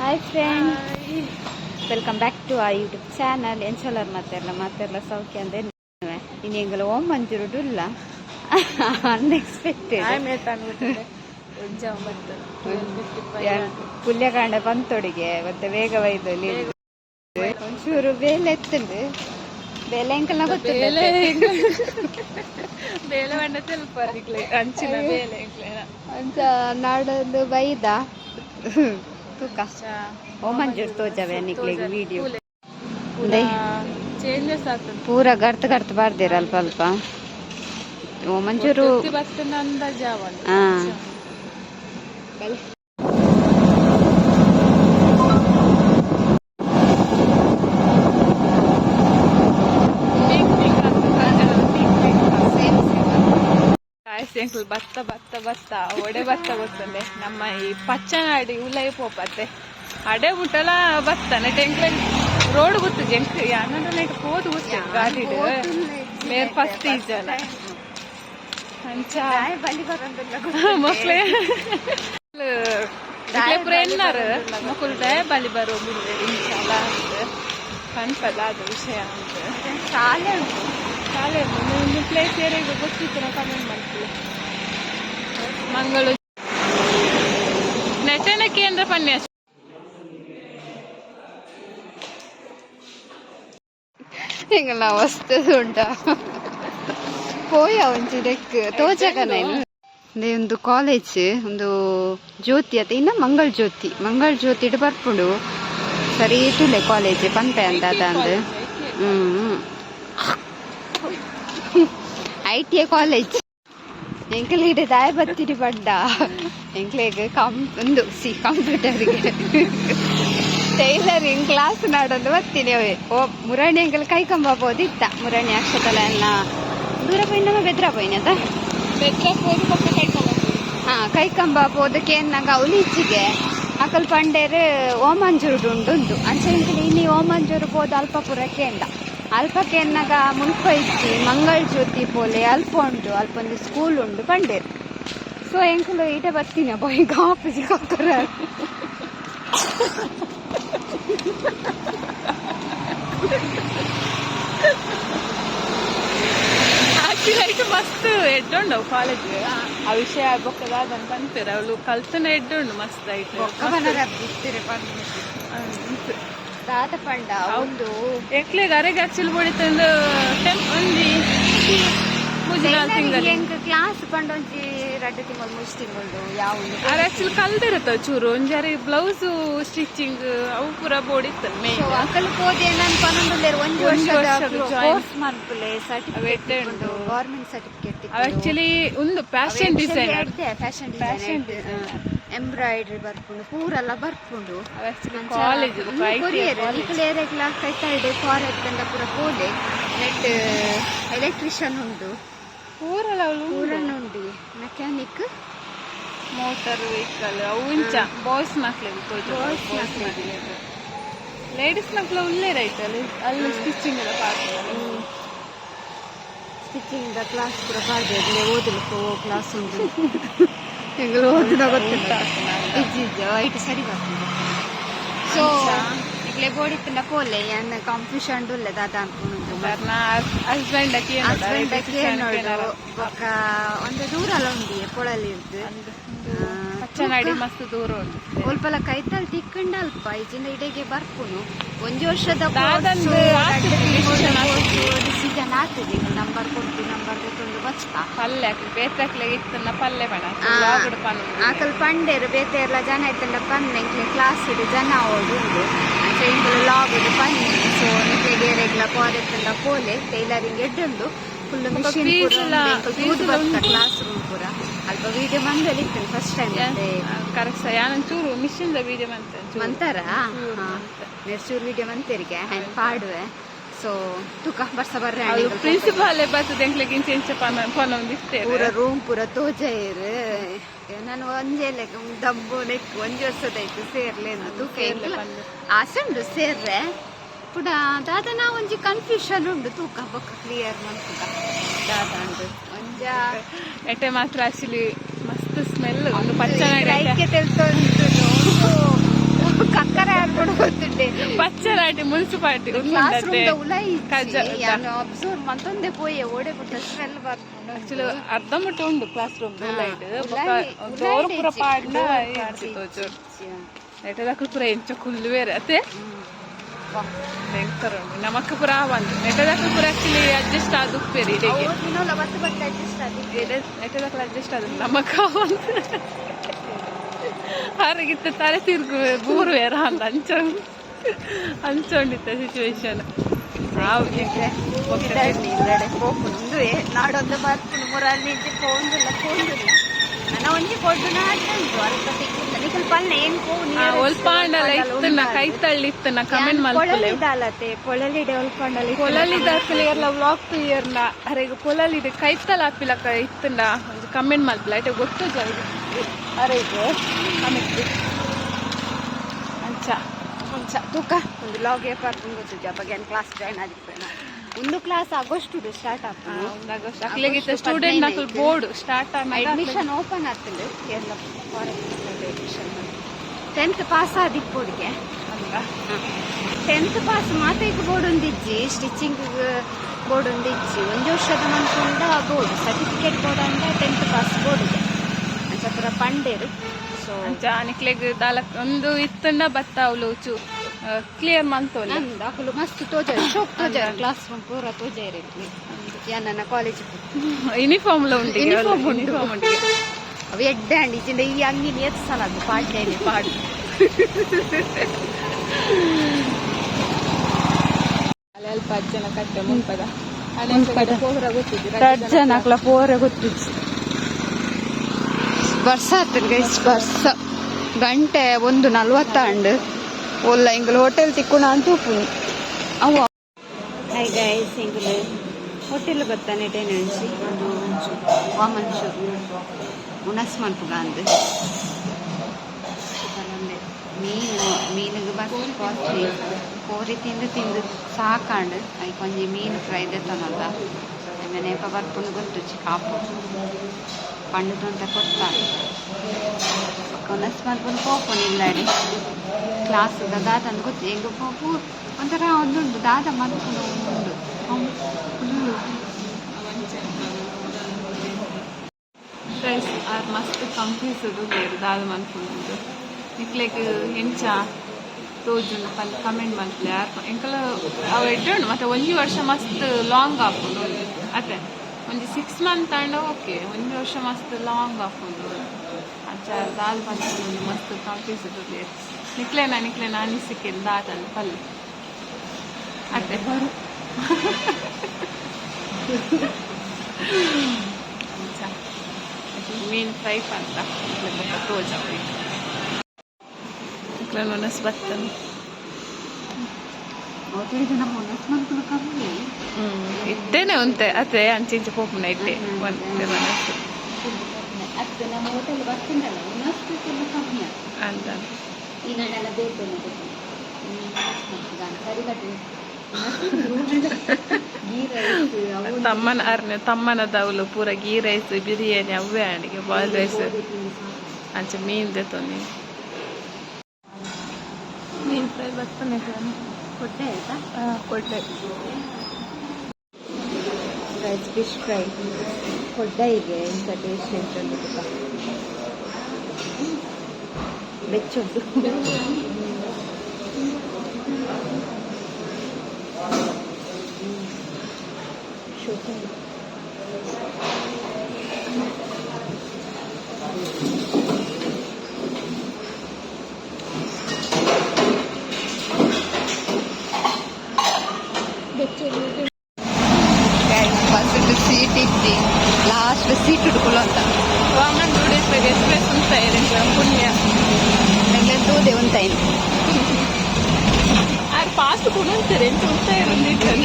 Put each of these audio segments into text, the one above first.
Hi friends, welcome back to a YouTube channel. ಎಂಚಲರ್ ಮಾತೆಲ್ಲ ಸೌಖ್ಯ ಅಂದ್ರೆ ಇನ್ನು ಎಂಗಲ ಓಂ ಮಂಜೂರು ಇಲ್ಲ ಅನ್ಎಕ್ಸ್ಪೆಕ್ಟೆಡ್ ಪುಲ್ಯಕಾಂಡ ಬಂತೊಡಿಗೆ ಮತ್ತೆ ವೇಗ ವೈದಲ್ಲಿ ಒಂಚೂರು ಬೇಲೆ ಎತ್ತುಂಡು ಬೇಲೆ ಎಂಕಲ್ನ ಗೊತ್ತಿಲ್ಲ ಬೇಲೆ ಬಂಡ ಅಂಚಿನ ಬೇಲೆ ಅಂಚ ನಾಡೊಂದು ಬೈದ ತೂಕ ಓ ಮಂಜೂರು ತೋಜವೆ ನಿಕ್ಲಿಗೆ ವಿಡಿಯೋ ಚೇಂಜಸ್ ಆಗ್ತದೆ ಪೂರ ಗರ್ತ್ ಬಾರ್ದಿರ ಅಲ್ಪ ಅಲ್ಪ ಓ ಮಂಜೂರು ಬರ್ತನ ಅಂದಾಜಾವ ಭತ್ತ ಭತ್ತ ಭತ್ತ ಒಡೆ ಭತ್ತ ಗೊತ್ತಂದೆ ನಮ್ಮ ಈ ಪಚ್ಚನಾಡಿ ಉಲೈ ಪೋಪತ್ತೆ ಅಡೆ ಮುಟ್ಟಲ ಬತ್ತಾನೆ ಟೆಂಕ್ಲ ರೋಡ್ ಗೊತ್ತು ಜಂಕ್ ಯಾನಂದ್ರೆ ಹೋದ್ ಗೊತ್ತ ಗಾಡಿ ಮೇರ್ ಫಸ್ಟ್ ಈಜಲ ಅಂಚ ಮಕ್ಳೇ ಪುರ ಎನ್ನಾರು ಮಕ್ಕಳು ದಯ ಬಲಿ ಬರೋ ಇಂಚಾಲ ಅಂತ ಕನ್ಪಲ್ಲ ಅದು ವಿಷಯ ಅಂತ ಶಾಲೆ ಉಂಟು ಪ್ಲೇಸ್ ಏರಿಯಾಗ ಗೊತ್ತಿತ್ತು ನಾವು ಕಮೆಂಟ್ ಮಾಡ್ತೀವಿ. ಮಂಗಳೂರು ನಟನ ಕೇಂದ್ರ ಪನ್ಯಾಸ ಹಿಂಗೆಲ್ಲ ವಸ್ತು ಉಂಟಾ ಪೋಯ ಒಂಚು ಡೆಕ್ ತೋಜಕನ ಒಂದು ಕಾಲೇಜ್ ಒಂದು ಜ್ಯೋತಿ ಅತ್ತ ಇನ್ನ ಮಂಗಳ ಜ್ಯೋತಿ ಇಡು ಬರ್ಪುಂಡು ಸರಿ ತುಲೆ ಕಾಲೇಜ್ ಪಂಪೆ ಅಂತ ಅದಂದು ITI ಕಾಲೇಜ್ ಎಂಕಲ್ ಇಡ ದಾಯ ಬತ್ತಿರಿ ಬಡ್ಡ ಎಂಕ್ಲೆಗ್ ಕಂಪ್ಯೂಟರ್ಗೆ ಟೈಲರಿಂಗ್ ಕ್ಲಾಸ್ ನಾಡೊಂದು ಬತ್ತೀನಿ ಓ ಮುರಾಣಿ ಎಂಕಲ್ ಕೈಕಂಬೋದಿತ್ತ ಮುರಾಣಿ ಅಕ್ಷತಲ ಎಲ್ಲ ದೂರ ಪೋಯಿನ ಬೆದ್ರ ಪೋಯಿನ ಅದ ಕೈಕಂಬ ಪೋದಕ್ಕೆ ನಂಗೆ ಅವಲಿ ಇಚ್ಚಿಗೆ ಅಕಲ್ ಪಂಡೇರು ಓಮಂಜೂರು ಉಂಡು ಅಂಚೆ ಎಂಕಲ್ ಇನ್ನಿ ಓಮಂಜೂರು ಪೋದು ಅಲ್ಪಪುರಕ್ಕೆ ಎಂದ ಅಲ್ಪಕ್ಕೆ ಎನ್ನಾಗ ಮುನ್ಪ ಇಚ್ಚಿ ಮಂಗಳ ಜ್ಯೋತಿ ಪೋಲೆ ಅಲ್ಪ ಉಂಟು ಅಲ್ಪೊಂದು ಸ್ಕೂಲ್ ಉಂಡು ಪಂಡೇರು ಸೊ ಎಂಕಲು ಈಟ ಬರ್ತೀನಿ ಬಾಯ್ ಗಾಪುಜಿ ಕೊಕ್ಕರ ಆಕ್ಚುಲಿ ಮಸ್ತ್ ಎಡ್ಡುಂಡು ಕಾಲೇಜ್ ಆ ವಿಷಯ ಬೊಕ್ಕದಾದಂತ ಅಂತೀರ ಅವಳು ಕಲ್ತನ ಎಡ್ಡುಂಡು ಮಸ್ತ್ ಆಯ್ತು ದಾದ ಪಂಡ ಒಂದು ಎಕ್ಲೆಗ್ ಅರೆಗೆ ಆಕ್ಚುಲಿ ಬಡಿತಂದು ಒಂಜಿ ಕ್ಲಾಸ್ ಪಂಡ ಒಂಜಿ 2 ತಿಂಗಳು 3 ತಿಂಗಳು ಯಾವ ಆಕ್ಚುಲಿ ಕಲ್ದಿರುತ್ತ ಚೂರು ಒಂಜಾರಿ ಬ್ಲೌಸ್ ಸ್ಟಿಚಿಂಗ್ ಅವು ಪೂರ ಬೋಡಿತ್ತ ಅಕ್ಕಲ್ ಹೋದೆ ನಾನು ಪನ್ನೊಂದು ಒಂದು ವರ್ಷದ ಕೋರ್ಸ್ ಮಾಡ್ಕೊಳ್ಳೆ ಸರ್ಟಿಫಿಕೇಟ್ ಉಂಟು ಗವರ್ನಮೆಂಟ್ ಸರ್ಟಿಫಿಕೇಟ್ ಆಕ್ಚುಲಿ ಒಂದು ಫ್ಯಾಷನ್ ಡಿಸೈನರ್ ಎಂಬ್ರಾಯ್ಡ್ರಿ ಬರ್ಪುಂಡು ಪೂರೆಲ್ಲ ಬರ್ಪುಂಡು ಕಾಲೇಜ್ ನಿಕ್ಲೇರೆಗ್ಲ ಕೈತಾಡೆ ಫಾರೆಸ್ಟ್ ಅಂತ ಪೂರ ಕೋಡೆ ನೆಟ್ ಎಲೆಕ್ಟ್ರಿಷಿಯನ್ ಉಂಡು ಪೂರನ ಉಂಡು ಮೆಕ್ಯಾನಿಕ್ ಮೋಟರ್ ವೆಹಿಕಲ್ ಅವು ಇಂಚ ಬಾಯ್ಸ್ ಮಕ್ಳಿಗೆ ಲೇಡೀಸ್ ಮಕ್ಳು ಉಳ್ಳೇ ರೈತಲ್ಲಿ ಅಲ್ಲಿ ಸ್ಟಿಚಿಂಗ್ ಎಲ್ಲ ಪಾಡ್ತಾರೆ ಸ್ಟಿಚಿಂಗ್ ಕ್ಲಾಸ್ ಪೂರ ಪಾಡ್ದೆ ಓದಲಿಕ್ಕೆ ಕ್ಲಾಸ್ ಉಂಟು ಎಂಗಲು ಓದಿನ ಗೊತ್ತಿಲ್ಲ ಐಟು ಸರಿ ಬರ್ತದೆ ಸೊ ಈಗಲೇ ಬೋಡಿತ್ತಿನ ಪೋಲೆ ಏನು ಕನ್ಫ್ಯೂಷನ್ ಉಲ್ಲ ದಾದ ಅನ್ಕೊಂಡು ಹಸ್ಬೆಂಡಕ್ಕೆ ನೋಡು ಬೊಕ್ಕ ಒಂದು ದೂರ ಅಲ್ಲ ಉಂಡಿ ಪೊಳಲಿ ಇರ್ದು ಚೆನ್ನಾಗಿ ಮಸ್ತ್ ದೂರ ಉಂಟು ಒಲ್ಪಲ ಕೈತಲ್ ತಿಕ್ಕಂಡ ಅಲ್ಪ ಈಚಿಂದ ಇಡೆಗೆ ಬರ್ಪುನು ಒಂದು ವರ್ಷದ ಡಿಸಿಷನ್ ಆಗ್ತದೆ ನಂಬರ್ ಕೊಟ್ಟು ನಂಬರ್ ಕೊಟ್ಟು ಬಚ್ಕ ಪಲ್ಲೆ ಬೇತಕ್ಲೆ ಇತ್ತನ್ನ ಪಲ್ಲೆ ಬಣ ಆಕಲ್ ಪಂಡೇರು ಬೇತೆ ಎಲ್ಲ ಜನ ಇತ್ತಂಡ ಪನ್ನೆ ಕ್ಲಾಸ್ ಇಡು ಜನ ಓಡುಂಡು ಅಂಚೆ ಇಂಕಲು ಲಾಗುಡು ಪನ್ನೆ ಸೊ ನಿಕ್ಲೆಗೆ ರೆಗ್ಲ ಕೋರೆತ್ತಂಡ ಪೋಲೆ ಟೈಲರಿಂಗ್ ಎಡ್ಡುಂಡು ಫುಲ್ ಮಿಷಿನ್ ಕ್ಲಾಸ್ ರೂಮ್ ಪೂರ ಅಲ್ಪ ವಿಡಿಯೋ ಮಂದಲ್ಲಿ ಇತ್ತು ಫಸ್ಟ್ ಟೈಮ್ ಕರೆಕ್ಟ್ ಯಾನಂಚೂರು ಮಿಷಿನ್ ವಿಡಿಯೋ ಮಂತಾರ ನೆರ್ಚೂರು ವಿಡಿಯೋ ಮಂತೇರಿಗೆ ಹ್ಯಾಂಡ್ ಪಾಡುವೆ ಸೊ ತುಕ ಬರ್ಸ ಬರ್ರೆ ಪ್ರಿನ್ಸಿಪಾಲ್ ಬರ್ತದೆ ಎಂಕ್ಲೆಗೆ ಇಂಚ ಪನ್ನೊಂದಿಷ್ಟೇ ಪೂರ ರೂಮ್ ಪೂರ ತೋಜಾಯಿರು ನಾನು ಒಂಜೇಲೆ ದಬ್ಬು ನೆಕ್ ಒಂಜಿ ವರ್ಷದಾಯ್ತು ಸೇರ್ಲೇನು ತೂಕ ಆಸೆ ಉಂಡು ಸೇರ್ರೆ ಪುಡ ದಾದ ನಾ ಒಂಜಿ ಕನ್ಫ್ಯೂಷನ್ ಉಂಡು ತೂಕ ಬೊಕ್ಕ ಕ್ಲಿಯರ್ ಮಾಡ್ತದ ದಾದ ಉಂಡು ಒಂಜ ಎಟ್ಟೆ ಮಾತ್ರ ಆಕ್ಚುಲಿ ಮಸ್ತ್ ಸ್ಮೆಲ್ ಒಂದು ಪಚ್ಚ ತೆಲ್ತೊಂದು ಕಕ್ಕ ಮುನ್ಸಿಪಾಲಿಟಿ ಕ್ಲಾಸ್ ರೂಮ್ ಅಬ್ಸರ್ವ್ ಮತ್ತೊಂದೇ ಪೋಯೆ ಓಡೆ ಕೊಟ್ಟ ಸ್ಮೆಲ್ ಬರ್ಕೊಂಡು ಆಕ್ಚುಲಿ ಅರ್ಧ ಮಟ್ಟ ಉಂಡು ಕ್ಲಾಸ್ ರೂಮ್ ಲೈಟ್ ಡೋರ್ ಪೂರ ಪಾಡ್ನ ನೆಟ್ಟದಕ್ಕೂ ಪೂರ ಎಂಚ ಕುಲ್ಲು ಬೇರೆ ಅತ್ತೆ ಭಯಂಕರ ಉಂಡು ನಮಕ್ ಪೂರ ಬಂದು ನೆಟ್ಟದಕ್ಕೂ ಪೂರ ಆಕ್ಚುಲಿ ಅಡ್ಜಸ್ಟ್ ಆದ ಉಪ್ಪೇರಿ ನೆಟ್ಟದಕ್ಕೂ ಅಡ್ಜಸ್ಟ್ ಆದ ನಮಕ್ ಹಾರಿಗಿತ್ತ ತಲೆ ತಿರ್ಗು ಬೂರು ಬೇರ ಅಂತ ಹಂಚೊಂಡಿತ್ತ ಸಿಚುವೇಶನ್ ನಾಡೊಂದು ಬರ್ತೀನಿ ಮುರಾರ್ನಿ ಪೋಂದಿಲ್ಲ ನನ್ನ ಒಂಜಿ ಕೊಡ್ದು ನಾಟು ಅಲ್ಪ ಸಿಕ್ಕಿಲ್ಲ ಪಲ್ಲೆ ಏನ್ ಒಲ್ಪಾಂಡಲ ಇತ್ತನ ಕೈ ತಳ್ಳಿ ಇತ್ತನ ಕಮೆಂಟ್ ಮಲ್ಪೊಳಿದಾಲತೆ ಪೊಳಲಿಡೆ ಒಲ್ಪಾಂಡಲ ಪೊಳಲಿದ ಕ್ಲಿಯರ್ಲ ವ್ಲಾಗ್ ಕ್ಲಿಯರ್ನ ಅರೆಗ ಪೊಳಲಿದೆ ಕೈತಲ ಹಾಪಿಲಕ ಇತ್ತನ ಒಂದು ಕಮೆಂಟ್ ಮಲ್ಪಲ ಐಟೆ ಗೊತ್ತು ಜಲ್ದಿ ಅರೆಗೆ ಆಮೇಲೆ ಅಂಚ ತೂಕ ಒಂದು ಲಾಗ್ ಏರ್ಪಾಡ್ಕೊಂಡು ಗೊತ್ತಿದ್ದೆ ಬಗ್ಗೆ ಕ್ಲಾಸ್ ಜಾಯ್ನ್ ಆಗಿರ್ತೇನೆ ಒಂದು ಕ್ಲಾಸ್ ಆಗಸ್ಟ್ ಸ್ಟಾರ್ಟ್ ಆಗ್ತದೆ ಸ್ಟೂಡೆಂಟ್ ನಕಲ್ ಬೋರ್ಡ್ ಸ್ಟಾರ್ಟ್ ಅಡ್ಮಿಷನ್ ಓಪನ್ ಆಗ್ತದೆ Kerala forest admission 10th pass ಆದಿಪ್ಪೋಡಿಗೆ 10th ಪಾಸ್ ಮಾತೈಕ್ ಬೋರ್ಡ್ ಒಂದಿಜ್ಜಿ ಸ್ಟಿಚಿಂಗ್ ಬೋರ್ಡ್ ಒಂದಿಜ್ಜಿ ಒಂದು ವರ್ಷದ ಮನ್ಕೊಂಡ ಬೋರ್ಡ್ ಸರ್ಟಿಫಿಕೇಟ್ ಬೋರ್ಡ್ ಅಂತ 10th ಪಾಸ್ ಬೋರ್ಡ್ಗೆ ಅಂಚಪುರ ಪಂಡೇರು ಸೊ ನಿಕ್ಲೆಗ್ ದಾಲಕ್ ಒಂದು ಇತ್ತಂಡ ಬತ್ತ ಅವಳು ಚೂ ಕ್ಲಿಯರ್ ಮಂತೋಲ್ಲ ಅಕಲು ಮಸ್ತ್ ತೋಜಾರ ಶೋಕ್ ತೋಜಾರ ಕ್ಲಾಸ್ ರೂಮ್ ಪೂರ ತೋಜಾರ ನನ್ನ ಕಾಲೇಜ್ ಯೂನಿಫಾರ್ಮ್ ಉಂಟು ಅವು ಎಡ್ಡೆ ಅಂಡಿ ಚಿಂದ ಈ ಅಂಗಿನ ಎತ್ಸಲದು ಪಾಡ್ಯಲಿ ಪಾಡು ಅಲ್ಪ ಜನ ಕಟ್ಟೆ ಮುಂಪದ ಪೋರ ಗೊತ್ತಿದ್ದು ಜನಕ್ಲ ಪೋರ ಗೊತ್ತಿತ್ತು ಬರ್ಸ ಆಗ್ತದೆ ಗೈಸ್ ಬರ್ಸ ಗಂಟೆ 1:40 ಒಲ್ಲ ಇಂಗಲ್ ಹೋಟೆಲ್ ತಿಕ್ಕುಣ ಅಂತ ಉಪ್ಪುನು ಅವ ಹೈ ಗೈಸ್ ಇಂಗಲ್ ಹೋಟೆಲ್ ಬರ್ತಾನೆ ಟೆನೆನ್ಸಿ ಅದು ವಾಮನ್ಶೂರು ಮುನಸ್ ಮನ್ಪುಗ ಅಂದು ಮೀನಿಗೆ ಬಸ್ ಕಾಸ್ಟ್ಲಿ ಕೋರಿ ತಿಂದು ಸಾಕಾಂಡು ಅవి ಕೊಂಚ ಮೀನು ಫ್ರೈ ತೆತ್ತನಲ್ಲ ನೆನಪ ಬರ್ಕೊಂಡು ಗೊತ್ತು ಕಾಪು పండుతో అంతా కొట్టాలి కొనస్మర్పుని పోపు నిల్లాడి క్లాసు దాద అనుకోవచ్చు ఎంగ పోపు ಒಂಥರ ಒಂದುಂಡು ದಾದ ಮನ್ಕೊಂಡು ಉಂಡು ಫ್ರೆಂಡ್ಸ್ ಅದು ಮಸ್ತ್ ಕಂಫ್ಯೂಸ್ದು ಬೇರೆ ದಾದ ಮನ್ಕೊಂಡು ನಿಕ್ಲೆಗ್ ಹೆಂಚ ತೋಜುಂಡು ಪಂದ್ ಕಮೆಂಟ್ ಮನ್ಪಲೆ ಯಾರು ಎಂಕಲ ಅವು ಎಡ್ಡುಂಡು ಮತ್ತೆ ಒಂಜಿ ವರ್ಷ ಮಸ್ತ್ ಲಾಂಗ್ ಹಾಕೊಂಡು ಅತ್ತೆ ಒಂದು 6 ಮಂತ್ ಅಂಡ ಓಕೆ ಒಂದು ವರ್ಷ ಮಸ್ತ್ ಲಾಂಗ್ ಹಾಕೊಂಡು ಅಚ್ಚ ದಾಲ್ ಬಂದು ಮಸ್ತ್ ಕನ್ಫ್ಯೂಸ್ ಇರ್ತದೆ ನಿಕ್ಲೇನ ಅನಿಸಿಕೆ ದಾತಲ್ಲಿ ಪಲ್ಲೆ ಅತ್ತೆ ಬರು ಮೀನು ಫ್ರೈ ಪಂತ ತೋಜ ನಿಕ್ಲೇನೊನಸ್ ಬತ್ತನು ಇದ್ದೇನೆ ಒಂತೆ ಅತ್ತೆ ಅಂಚಿಂಚ ಪೋಪುನ ಇದ್ದೆ ಒಂದೇ ಮನಸ್ಸು ಅಂತ ತಮ್ಮನದ ಅವಳು ಪೂರ ಗೀ ರೈಸ್ ಬಿರಿಯಾನಿ ಅವೇ ಅಡಿಗೆ ಬಾಯ್ಲ್ ರೈಸ್ ಅಂಚ ಮೀನ್ ತೆತ್ತೊಂದು ಮೀನ್ ಫ್ರೈ ಬರ್ತಾನೆ ಕೊಟ್ಟೆ ಆಯ್ತಾ ಕೊಟ್ಟೆ ರೈಸ್ ಫಿಶ್ ಫ್ರೈ ಕೊಡ್ಡೈಗೆ ಇಂಥ ಟೇಸ್ಟ್ ಎಂಟು ಬೆಚ್ಚುಂಟು ಶೂಟಿಂಗ್ ಸೀಟ್ ಇದ್ದಿ ಲಾಸ್ಟ್ ಸೀಟ್ ಹುಡ್ಕೊಳ್ಳೋ ಅಂತ ವಾಮನ್ ದುಡಿಸ್ಬೇಕು ಎಕ್ಸ್ಪ್ರೆಸ್ ಅಂತ ಇದೆ ಪುಣ್ಯ ತೂದೆ ಉಂಟಾಯ್ತು ಅದು ಫಾಸ್ಟ್ ಕೊಡುತ್ತಾರೆ ಎಂತ ಉಂಟ ಇರೋದಿರ್ತದೆ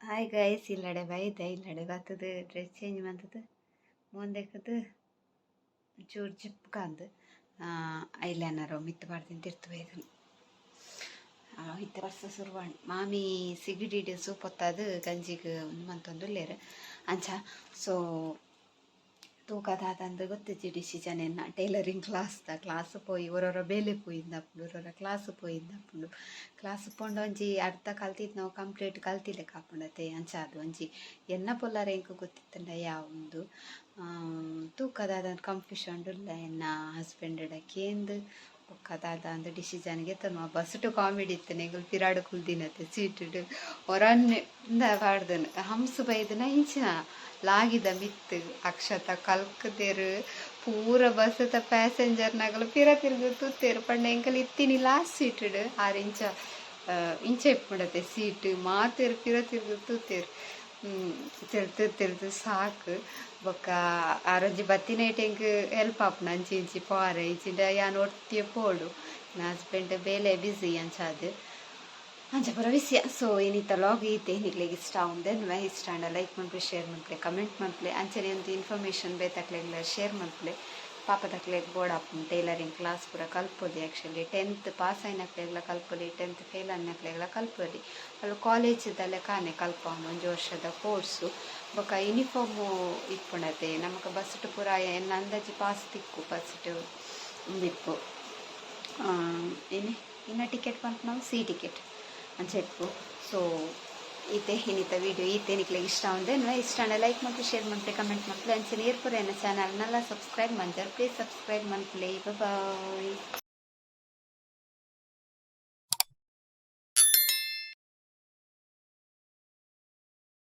ಹಾಯ್ ಗೈಸ್ ಇಲ್ಲಡೆ ಬೈದೆ ಇಲ್ಲಡೆ ಬರ್ತದೆ ಡ್ರೆಸ್ ಚೇಂಜ್ ಮಾಡ್ತದೆ ಮುಂದೆಕ್ಕದು ಚೂರು ಜಿಪ್ಕಂದು ಐಲೈನರು ಮಿತ್ತು ಬಾರ್ದಿಂದ ಇರ್ತವೆ ಇದನ್ನು ಇತ್ತು ವರ್ಷ ಸುರುವಾಣಿ ಮಾಮಿ ಸಿಗಿಡಿಡು ಸೂಪೊತ್ತದು ಗಂಜಿಗೆ ಮಂತೊಂದುಲ್ಲೇರು ಅಂಚ ಸೊ ತೂಕದಾದಂದು ಗೊತ್ತಿಜ್ಜಿ ಡಿಸಿಷನ್ ಎನ್ನ ಟೈಲರಿಂಗ್ ಕ್ಲಾಸ್ ಪೋಯಿ ಒರೊರ ಬೇಲೆ ಪೋಯಿಂದಪ್ಪುಂಡು ಒರೊರ ಕ್ಲಾಸ್ ಪೋಯಿಂದಪ್ಪುಂಡು ಕ್ಲಾಸ್ ಪೋಂಡು ಒಂಜಿ ಅರ್ಧ ಕಲ್ತಿದ್ದು ನಾವು ಕಂಪ್ಲೀಟ್ ಕಲ್ತಿಲೆ ಕಾಪುಂಡತೆ ಅಂಚ ಅದು ಒಂಜಿ ಎನ್ನ ಪೊಲ್ಲರ ಎಂಕು ಗೊತ್ತಿತ್ತಂಡ ಯಾವೊಂದು ತೂಕದಾದಂದು ಕನ್ಫ್ಯೂಷನ್ ಇಲ್ಲ ಎನ್ನ ಹಸ್ಬೆಂಡ್ ಕೇಂದು ಒಕ್ಕದಾದ ಅಂದು ಡಿಸಿಷನ್ಗೆ ತನು ಬಸ್ಟು ಕಾಮಿಡಿ ಇತ್ತು ನೆಗಲು ಪಿರಾಡು ಕುಲ್ದಿನತ್ತೆ ಸೀಟುಡು ಹೊರನ್ನಿಂದ ಬಾಡ್ದನು ಹಂಸು ಬೈದನ ಇಂಚಿನ ಲಾಗಿದ ಮಿತ್ತು ಅಕ್ಷತ ಕಲ್ಕದೇರು ಪೂರ ಬಸ್ಸದ ಪ್ಯಾಸೆಂಜರ್ನಾಗಲು ಪಿರ ತಿರುಗಿ ತೂತೇರು ಪಂಡ ಎಂಕಲ್ ಇತ್ತೀನಿ ಲಾಸ್ಟ್ ಸೀಟುಡು 6 ಇಂಚ ಇಪ್ಪುಂಡತೆ ಸೀಟು ಮಾತೇರು ಪಿರ ತಿರುಗಿ ತೂತೇರು ತಿರ್ದು ಸಾಕು ಬೊಕ್ಕ ಆರೊಂಜಿ ಬತ್ತಿನ ಐಟೆಂಗ್ ಹೆಲ್ಪ್ ಆಪುಂಡು ಅಂಚಿ ಇಂಚಿ ಪಾರೆ ಇಂಚಿಂಡ ಯಾನ್ ಒಟ್ಟಿಗೆ ಪೋಡು ನನ್ನ ಹಸ್ಬೆಂಡ್ ಬೇಲೆ ಬಿಸಿ ಅಂಚಾದು ಅಂಚ ಪೂರ ವಿಷಯ ಸೊ ಏನಿತ್ತ ಲಾಗ್ ಈತೆ ಏನಿಗ್ಲಿಗೆ ಇಷ್ಟ ಆಗುಂದೆ ಇಷ್ಟ ಅಂಡ ಲೈಕ್ ಮನ್ಪೆ ಶೇರ್ ಮನ್ಪಲೆ ಕಮೆಂಟ್ ಮನ್ಪಲೆ ಅಂಚನೆ ಒಂದು ಇನ್ಫಾರ್ಮೇಷನ್ ಬೇತಕ್ಲೆಗ್ಲ ಶೇರ್ ಮನ್ಪಲೆ ಪಾಪದಕ್ಲೆಗ್ ಬೋರ್ಡ್ ಆಪುಂಡು ಟೈಲರಿಂಗ್ ಕ್ಲಾಸ್ ಪೂರ ಕಲ್ಪೊಲಿ ಆ್ಯಕ್ಚುಲಿ 10th ಪಾಸ್ ಆಯ್ನಕ್ಲೆಗ್ಲ ಕಲ್ಪೊಲಿ 10th ಫೇಲ್ ಅನ್ನಕ್ಲೆಗ್ಲ ಕಲ್ಪೊಲಿ ಅಲ್ಲಿ ಕಾಲೇಜದಲ್ಲೇ ಕಾನೆ ಕಲ್ಪವನು ಒಂಜಿ ವರ್ಷದ ಕೋರ್ಸು ಬೊಕ ಯೂನಿಫಾರ್ಮು ಇಪ್ಪುಂಡತೆ ನಮಕ್ ಬಸ್ಟ್ ಪೂರ ಎನ್ನ ಅಂದಾಜಿ ಪಾಸ್ ತಿಕ್ಕು ಬಸ್ಟ್ ಒಂದಿಪ್ಪು ಇನ್ನು ಟಿಕೆಟ್ ಬಂತು ನಾವು ಸಿ ಟಿಕೆಟ್ ಅಂಚ ಇಪ್ಪು ಸೊ ಈತೆ ಏನಿತ್ತ ವೀಡಿಯೋ ಈತೇನಿಕ್ಲೆಗೆ ಇಷ್ಟ ಆಗುಂದೆ ಇಷ್ಟ ಅಂಡ ಲೈಕ್ ಮತ್ತು ಶೇರ್ ಮನ್ಪಲೆ ಕಮೆಂಟ್ ಮನ್ಪಲೆ ಅಂಚನೆ ಏರ್ಪುರ ಎನ್ನ ಚಾನಲ್ನೆಲ್ಲ ಸಬ್ಸ್ಕ್ರೈಬ್ ಮಂಜರ್ ಪ್ಲೀಸ್ ಸಬ್ಸ್ಕ್ರೈಬ್ ಮನ್ಪಲೆ ಬಾಯ್.